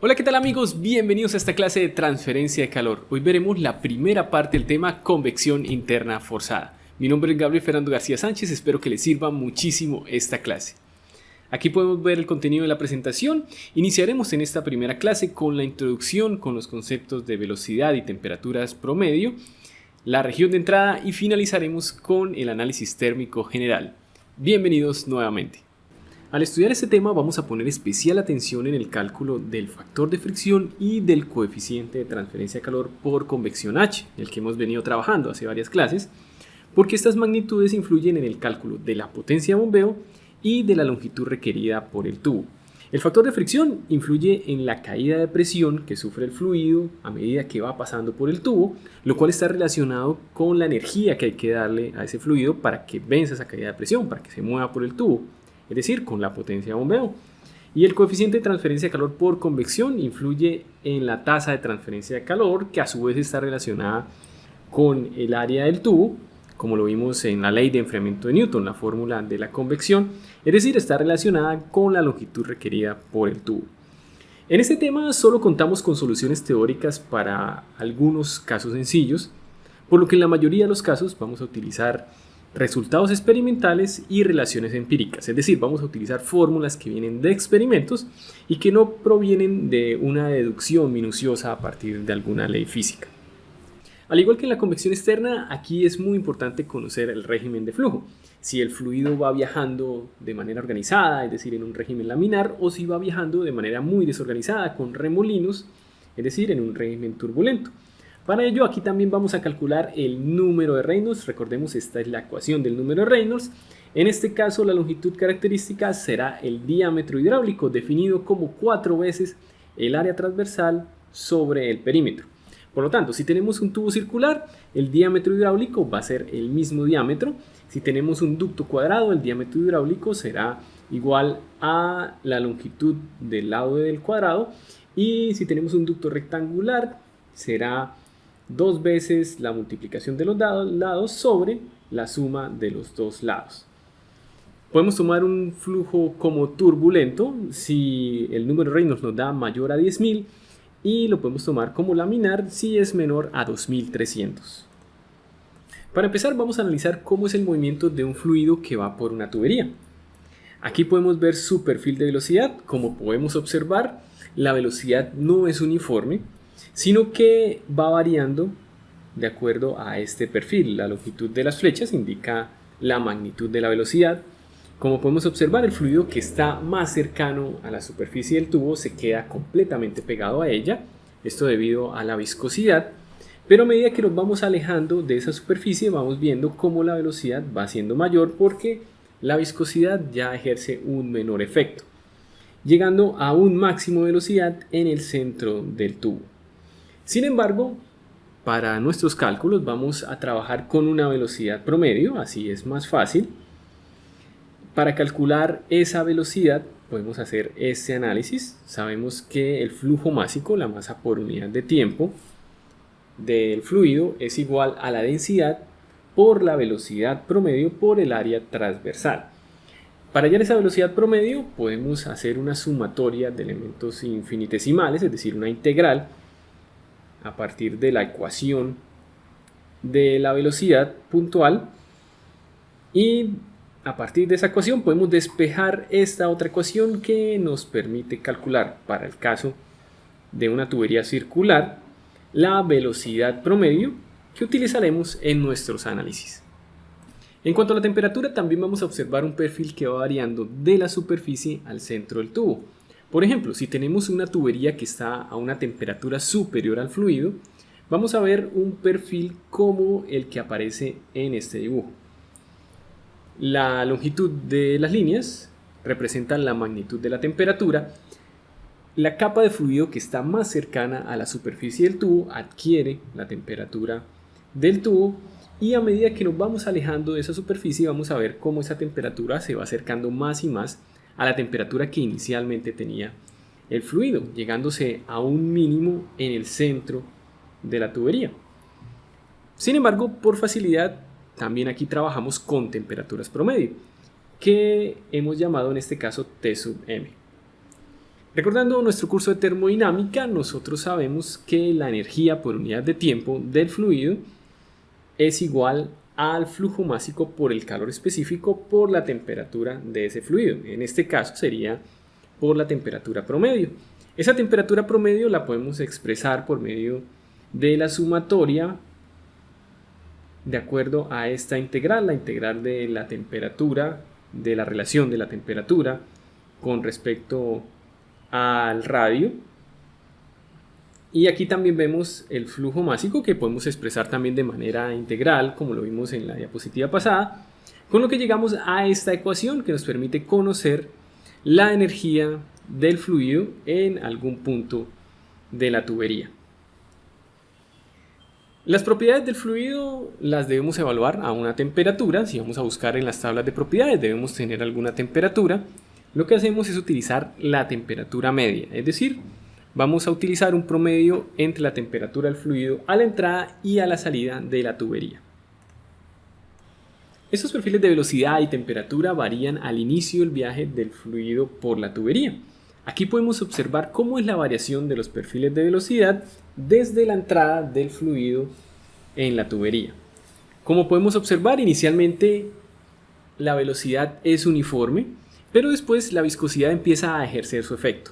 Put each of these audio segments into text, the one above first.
Hola, ¿qué tal amigos? Bienvenidos a esta clase de transferencia de calor. Hoy veremos la primera parte del tema convección interna forzada. Mi nombre es Gabriel Fernando García Sánchez, espero que les sirva muchísimo esta clase. Aquí podemos ver el contenido de la presentación. Iniciaremos en esta primera clase con la introducción con los conceptos de velocidad y temperaturas promedio, la región de entrada y finalizaremos con el análisis térmico general. Bienvenidos nuevamente. Al estudiar este tema vamos a poner especial atención en el cálculo del factor de fricción y del coeficiente de transferencia de calor por convección H, el que hemos venido trabajando hace varias clases, porque estas magnitudes influyen en el cálculo de la potencia de bombeo y de la longitud requerida por el tubo. El factor de fricción influye en la caída de presión que sufre el fluido a medida que va pasando por el tubo, lo cual está relacionado con la energía que hay que darle a ese fluido para que venza esa caída de presión, para que se mueva por el tubo, es decir, con la potencia de bombeo. Y el coeficiente de transferencia de calor por convección influye en la tasa de transferencia de calor, que a su vez está relacionada con el área del tubo, como lo vimos en la ley de enfriamiento de Newton, la fórmula de la convección, es decir, está relacionada con la longitud requerida por el tubo. En este tema solo contamos con soluciones teóricas para algunos casos sencillos, por lo que en la mayoría de los casos vamos a utilizar resultados experimentales y relaciones empíricas, es decir, vamos a utilizar fórmulas que vienen de experimentos y que no provienen de una deducción minuciosa a partir de alguna ley física. Al igual que en la convección externa, aquí es muy importante conocer el régimen de flujo, si el fluido va viajando de manera organizada, es decir, en un régimen laminar, o si va viajando de manera muy desorganizada, con remolinos, es decir, en un régimen turbulento. Para ello, aquí también vamos a calcular el número de Reynolds. Recordemos, esta es la ecuación del número de Reynolds. En este caso, la longitud característica será el diámetro hidráulico, definido como 4 veces el área transversal sobre el perímetro. Por lo tanto, si tenemos un tubo circular, el diámetro hidráulico va a ser el mismo diámetro. Si tenemos un ducto cuadrado, el diámetro hidráulico será igual a la longitud del lado del cuadrado. Y si tenemos un ducto rectangular, será 2 veces la multiplicación de los lados sobre la suma de los dos lados. Podemos tomar un flujo como turbulento si el número de Reynolds nos da mayor a 10.000 y lo podemos tomar como laminar si es menor a 2.300. Para empezar, vamos a analizar cómo es el movimiento de un fluido que va por una tubería. Aquí podemos ver su perfil de velocidad. Como podemos observar, la velocidad no es uniforme, sino que va variando de acuerdo a este perfil. La longitud de las flechas indica la magnitud de la velocidad. Como podemos observar, el fluido que está más cercano a la superficie del tubo se queda completamente pegado a ella, esto debido a la viscosidad, pero a medida que nos vamos alejando de esa superficie vamos viendo cómo la velocidad va siendo mayor porque la viscosidad ya ejerce un menor efecto, llegando a un máximo de velocidad en el centro del tubo. Sin embargo, para nuestros cálculos vamos a trabajar con una velocidad promedio, así es más fácil. Para calcular esa velocidad podemos hacer este análisis. Sabemos que el flujo másico, la masa por unidad de tiempo del fluido, es igual a la densidad por la velocidad promedio por el área transversal. Para hallar esa velocidad promedio podemos hacer una sumatoria de elementos infinitesimales, es decir, una integral a partir de la ecuación de la velocidad puntual, y a partir de esa ecuación podemos despejar esta otra ecuación que nos permite calcular, para el caso de una tubería circular, la velocidad promedio que utilizaremos en nuestros análisis. En cuanto a la temperatura, también vamos a observar un perfil que va variando de la superficie al centro del tubo. Por ejemplo, si tenemos una tubería que está a una temperatura superior al fluido, vamos a ver un perfil como el que aparece en este dibujo. La longitud de las líneas representa la magnitud de la temperatura. La capa de fluido que está más cercana a la superficie del tubo adquiere la temperatura del tubo, y a medida que nos vamos alejando de esa superficie vamos a ver cómo esa temperatura se va acercando más y más a la temperatura que inicialmente tenía el fluido, llegándose a un mínimo en el centro de la tubería. Sin embargo, por facilidad, también aquí trabajamos con temperaturas promedio, que hemos llamado en este caso T sub m. Recordando nuestro curso de termodinámica, nosotros sabemos que la energía por unidad de tiempo del fluido es igual al flujo másico por el calor específico por la temperatura de ese fluido. En este caso sería por la temperatura promedio. Esa temperatura promedio la podemos expresar por medio de la sumatoria de acuerdo a esta integral, la integral de la temperatura, de la relación de la temperatura con respecto al radio. Y aquí también vemos el flujo másico, que podemos expresar también de manera integral, como lo vimos en la diapositiva pasada, con lo que llegamos a esta ecuación que nos permite conocer la energía del fluido en algún punto de la tubería. Las propiedades del fluido las debemos evaluar a una temperatura. Si vamos a buscar en las tablas de propiedades debemos tener alguna temperatura. Lo que hacemos es utilizar la temperatura media, es decir, vamos a utilizar un promedio entre la temperatura del fluido a la entrada y a la salida de la tubería. Estos perfiles de velocidad y temperatura varían al inicio del viaje del fluido por la tubería. Aquí podemos observar cómo es la variación de los perfiles de velocidad desde la entrada del fluido en la tubería. Como podemos observar, inicialmente la velocidad es uniforme, pero después la viscosidad empieza a ejercer su efecto.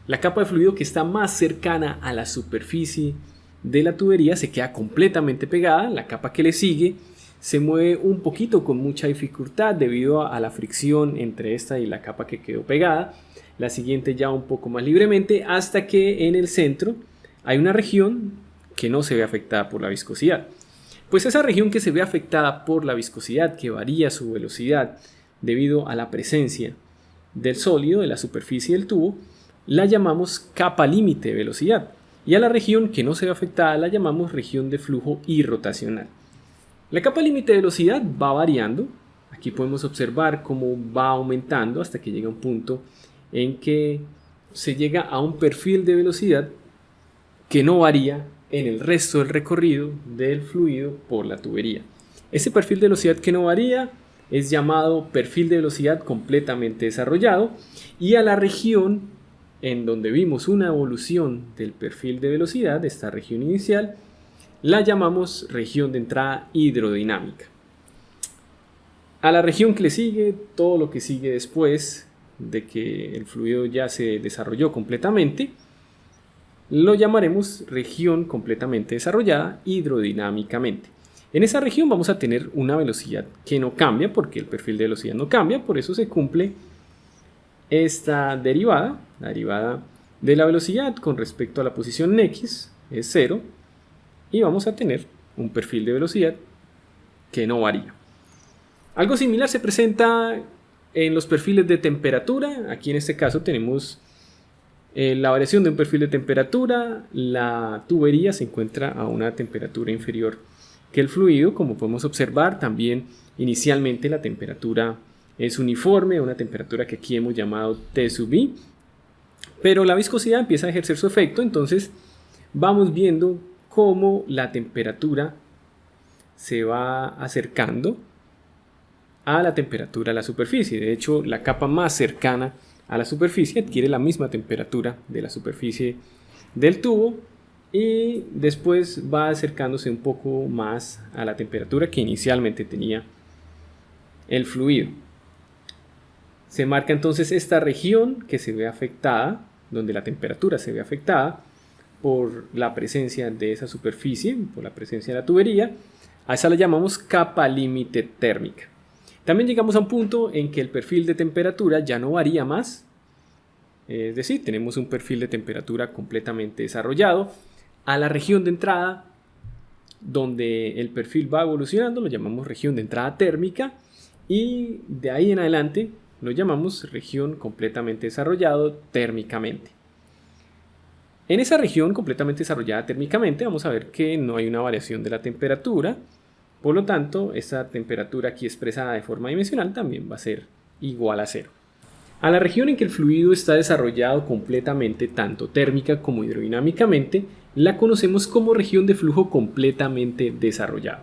La capa de fluido que está más cercana a la superficie de la tubería se queda completamente pegada. La capa que le sigue se mueve un poquito con mucha dificultad debido a la fricción entre esta y la capa que quedó pegada. La siguiente ya un poco más libremente, hasta que en el centro hay una región que no se ve afectada por la viscosidad. Pues esa región que se ve afectada por la viscosidad, que varía su velocidad debido a la presencia del sólido de la superficie del tubo, la llamamos capa límite de velocidad, y a la región que no se ve afectada la llamamos región de flujo irrotacional. La capa límite de velocidad va variando. Aquí podemos observar cómo va aumentando hasta que llega a un punto en que se llega a un perfil de velocidad que no varía en el resto del recorrido del fluido por la tubería. Ese perfil de velocidad que no varía es llamado perfil de velocidad completamente desarrollado, y a la región en donde vimos una evolución del perfil de velocidad, esta región inicial, la llamamos región de entrada hidrodinámica. A la región que le sigue, todo lo que sigue después de que el fluido ya se desarrolló completamente, lo llamaremos región completamente desarrollada hidrodinámicamente. En esa región vamos a tener una velocidad que no cambia, porque el perfil de velocidad no cambia, por eso se cumple esta derivada, la derivada de la velocidad con respecto a la posición en x es 0, y vamos a tener un perfil de velocidad que no varía. Algo similar se presenta en los perfiles de temperatura. Aquí en este caso tenemos la variación de un perfil de temperatura. La tubería se encuentra a una temperatura inferior que el fluido. Como podemos observar, también inicialmente la temperatura es uniforme, una temperatura que aquí hemos llamado T sub I, pero la viscosidad empieza a ejercer su efecto. Entonces vamos viendo cómo la temperatura se va acercando a la temperatura de la superficie. De hecho, la capa más cercana a la superficie adquiere la misma temperatura de la superficie del tubo, y después va acercándose un poco más a la temperatura que inicialmente tenía el fluido. Se marca entonces esta región que se ve afectada, donde la temperatura se ve afectada por la presencia de esa superficie, por la presencia de la tubería. A esa la llamamos capa límite térmica. También llegamos a un punto en que el perfil de temperatura ya no varía más, es decir, tenemos un perfil de temperatura completamente desarrollado. A la región de entrada, donde el perfil va evolucionando, lo llamamos región de entrada térmica, y de ahí en adelante lo llamamos región completamente desarrollado térmicamente. En esa región completamente desarrollada térmicamente vamos a ver que no hay una variación de la temperatura. Por lo tanto, esta temperatura aquí expresada de forma dimensional también va a ser igual a 0. A la región en que el fluido está desarrollado completamente, tanto térmica como hidrodinámicamente, la conocemos como región de flujo completamente desarrollado.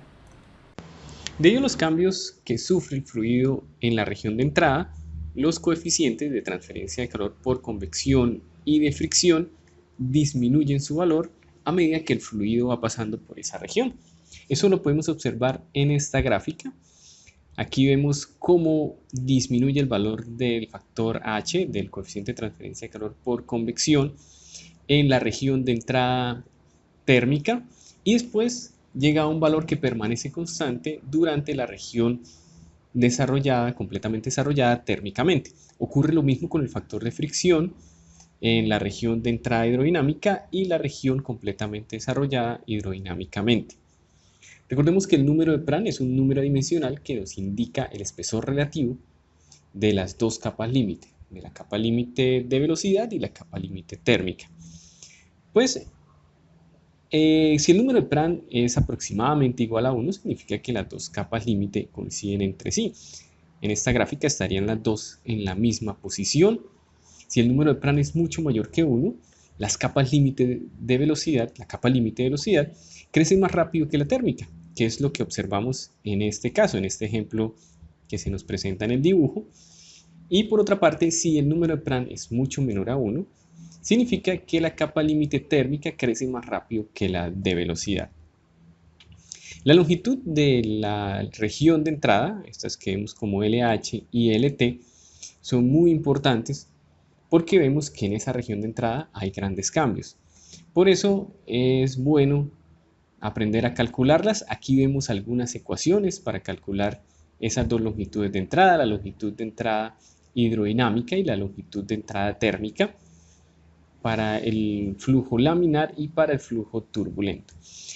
Debido a los cambios que sufre el fluido en la región de entrada, los coeficientes de transferencia de calor por convección y de fricción disminuyen su valor a medida que el fluido va pasando por esa región. Eso lo podemos observar en esta gráfica. Aquí vemos cómo disminuye el valor del factor H, del coeficiente de transferencia de calor por convección, en la región de entrada térmica, y después llega a un valor que permanece constante durante la región desarrollada, completamente desarrollada térmicamente. Ocurre lo mismo con el factor de fricción en la región de entrada hidrodinámica y la región completamente desarrollada hidrodinámicamente. Recordemos que el número de Prandtl es un número dimensional que nos indica el espesor relativo de las dos capas límite, de la capa límite de velocidad y la capa límite térmica. Pues, si el número de Prandtl es aproximadamente igual a 1, significa que las dos capas límite coinciden entre sí. En esta gráfica estarían las dos en la misma posición. Si el número de Prandtl es mucho mayor que 1, las capas límite de velocidad, la capa límite de velocidad, crecen más rápido que la térmica, que es lo que observamos en este caso, en este ejemplo que se nos presenta en el dibujo. Y por otra parte, si el número de Prandtl es mucho menor a 1, significa que la capa límite térmica crece más rápido que la de velocidad. La longitud de la región de entrada, estas que vemos como LH y LT, son muy importantes porque vemos que en esa región de entrada hay grandes cambios. Por eso es bueno aprender a calcularlas. Aquí vemos algunas ecuaciones para calcular esas dos longitudes de entrada, la longitud de entrada hidrodinámica y la longitud de entrada térmica para el flujo laminar y para el flujo turbulento.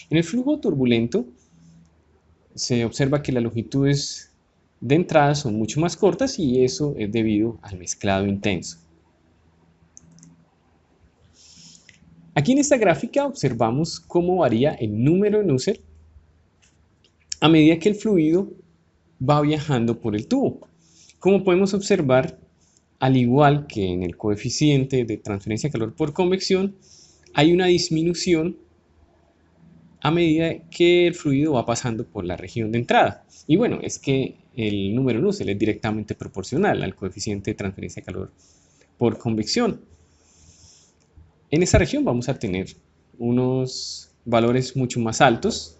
En el flujo turbulento se observa que las longitudes de entrada son mucho más cortas y eso es debido al mezclado intenso. Aquí en esta gráfica observamos cómo varía el número de Nusselt a medida que el fluido va viajando por el tubo. Como podemos observar, al igual que en el coeficiente de transferencia de calor por convección, hay una disminución a medida que el fluido va pasando por la región de entrada. Y bueno, es que el número de Nusselt es directamente proporcional al coeficiente de transferencia de calor por convección. En esta región vamos a tener unos valores mucho más altos.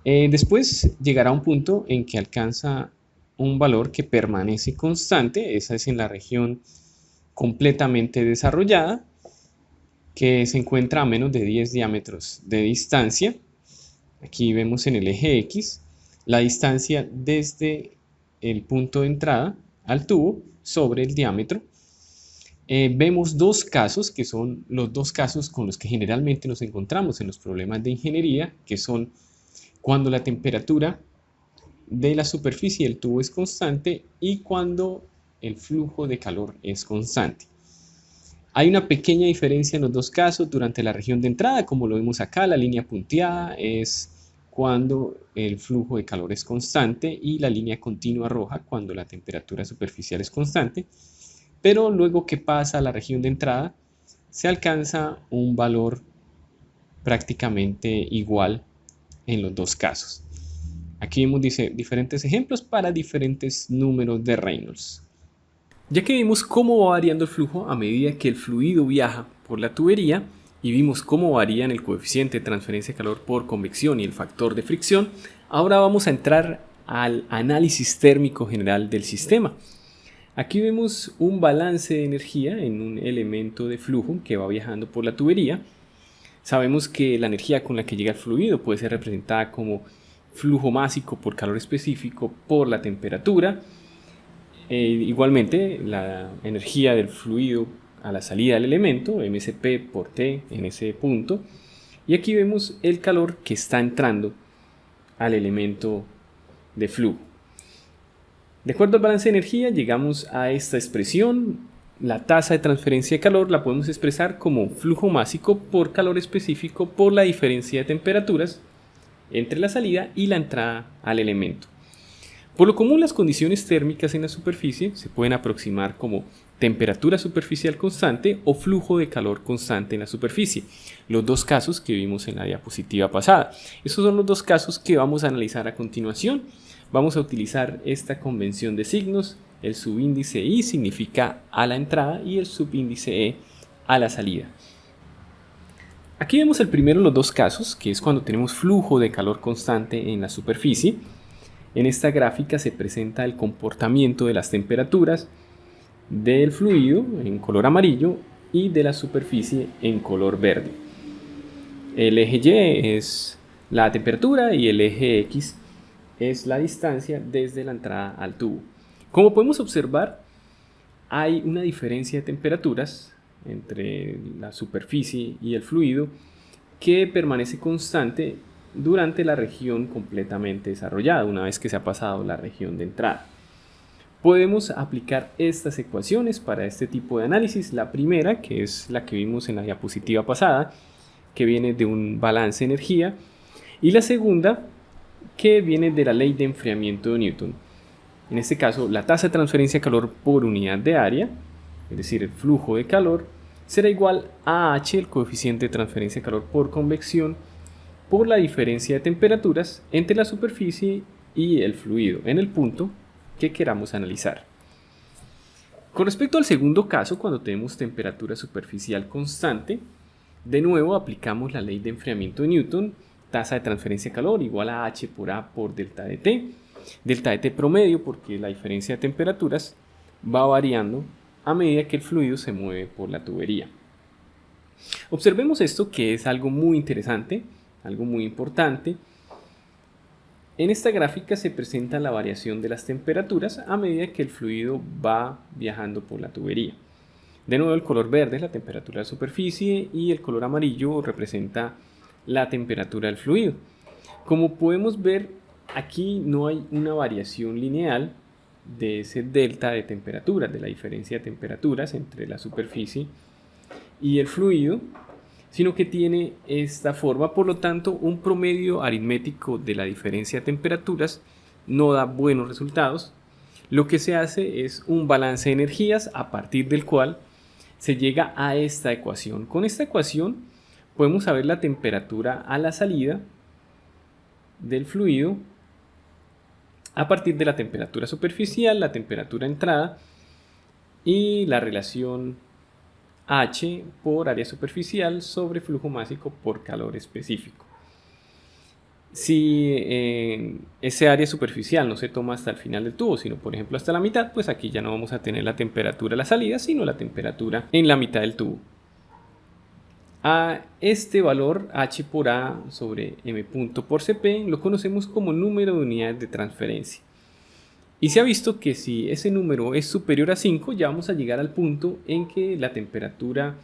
Después llegará un punto en que alcanza un valor que permanece constante. Esa es en la región completamente desarrollada, que se encuentra a menos de 10 diámetros de distancia. Aquí vemos en el eje X la distancia desde el punto de entrada al tubo sobre el diámetro. Vemos dos casos que son los dos casos con los que generalmente nos encontramos en los problemas de ingeniería, que son cuando la temperatura de la superficie del tubo es constante y cuando el flujo de calor es constante. Hay una pequeña diferencia en los dos casos durante la región de entrada, como lo vemos acá, la línea punteada es cuando el flujo de calor es constante y la línea continua roja cuando la temperatura superficial es constante. Pero luego que pasa a la región de entrada, se alcanza un valor prácticamente igual en los dos casos. Aquí vemos diferentes ejemplos para diferentes números de Reynolds. Ya que vimos cómo va variando el flujo a medida que el fluido viaja por la tubería y vimos cómo varían el coeficiente de transferencia de calor por convección y el factor de fricción, ahora vamos a entrar al análisis térmico general del sistema. Aquí vemos un balance de energía en un elemento de flujo que va viajando por la tubería. Sabemos que la energía con la que llega el fluido puede ser representada como flujo másico por calor específico por la temperatura. Igualmente, la energía del fluido a la salida del elemento, msp por T en ese punto. Y aquí vemos el calor que está entrando al elemento de flujo. De acuerdo al balance de energía, llegamos a esta expresión. La tasa de transferencia de calor la podemos expresar como flujo másico por calor específico por la diferencia de temperaturas entre la salida y la entrada al elemento. Por lo común, las condiciones térmicas en la superficie se pueden aproximar como temperatura superficial constante o flujo de calor constante en la superficie. Los dos casos que vimos en la diapositiva pasada. Estos son los dos casos que vamos a analizar a continuación. Vamos a utilizar esta convención de signos. El subíndice I significa a la entrada y el subíndice E a la salida. Aquí vemos el primero de los dos casos, que es cuando tenemos flujo de calor constante en la superficie. En esta gráfica se presenta el comportamiento de las temperaturas del fluido en color amarillo y de la superficie en color verde. El eje Y es la temperatura y el eje X es la distancia desde la entrada al tubo. Como podemos observar, hay una diferencia de temperaturas entre la superficie y el fluido que permanece constante durante la región completamente desarrollada, una vez que se ha pasado la región de entrada. Podemos aplicar estas ecuaciones para este tipo de análisis. La primera, que es la que vimos en la diapositiva pasada, que viene de un balance de energía, y la segunda, que viene de la ley de enfriamiento de Newton. En este caso, la tasa de transferencia de calor por unidad de área, es decir, el flujo de calor, será igual a H, el coeficiente de transferencia de calor por convección, por la diferencia de temperaturas entre la superficie y el fluido en el punto que queramos analizar. Con respecto al segundo caso, cuando tenemos temperatura superficial constante, de nuevo aplicamos la ley de enfriamiento de Newton, tasa de transferencia de calor igual a H por A por delta de T promedio porque la diferencia de temperaturas va variando a medida que el fluido se mueve por la tubería. Observemos esto, que es algo muy interesante, algo muy importante. En esta gráfica se presenta la variación de las temperaturas a medida que el fluido va viajando por la tubería. De nuevo, el color verde es la temperatura de la superficie y el color amarillo representa la temperatura del fluido. Como podemos ver, aquí no hay una variación lineal de ese delta de temperaturas, de la diferencia de temperaturas entre la superficie y el fluido, sino que tiene esta forma. Por lo tanto, un promedio aritmético de la diferencia de temperaturas no da buenos resultados. Lo que se hace es un balance de energías a partir del cual se llega a esta ecuación. Con esta ecuación podemos saber la temperatura a la salida del fluido a partir de la temperatura superficial, la temperatura entrada y la relación H por área superficial sobre flujo másico por calor específico. Si ese área superficial no se toma hasta el final del tubo, sino por ejemplo hasta la mitad, pues aquí ya no vamos a tener la temperatura a la salida, sino la temperatura en la mitad del tubo. A este valor H por A sobre M punto por Cp lo conocemos como número de unidades de transferencia. Y se ha visto que si ese número es superior a 5, ya vamos a llegar al punto en que la temperatura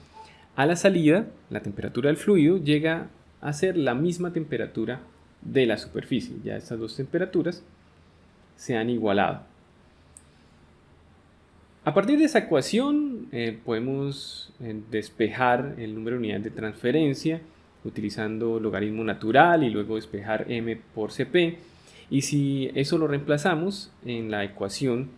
a la salida, la temperatura del fluido, llega a ser la misma temperatura de la superficie. Ya estas dos temperaturas se han igualado. A partir de esa ecuación podemos despejar el número de unidades de transferencia utilizando logaritmo natural y luego despejar m por Cp. Y si eso lo reemplazamos en la ecuación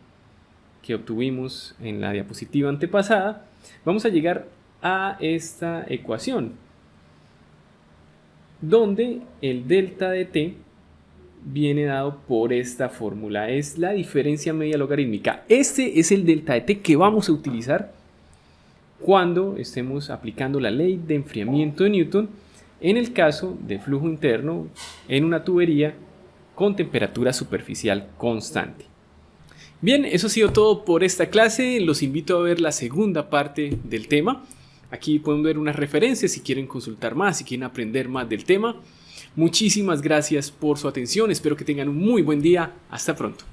que obtuvimos en la diapositiva antepasada, vamos a llegar a esta ecuación, donde el delta de t viene dado por esta fórmula, es la diferencia media logarítmica. Este es el delta de t que vamos a utilizar cuando estemos aplicando la ley de enfriamiento de Newton en el caso de flujo interno en una tubería con temperatura superficial constante. Bien, eso ha sido todo por esta clase. Los invito a ver la segunda parte del tema. Aquí pueden ver unas referencias si quieren consultar más, si quieren aprender más del tema. Muchísimas gracias por su atención. Espero que tengan un muy buen día. Hasta pronto.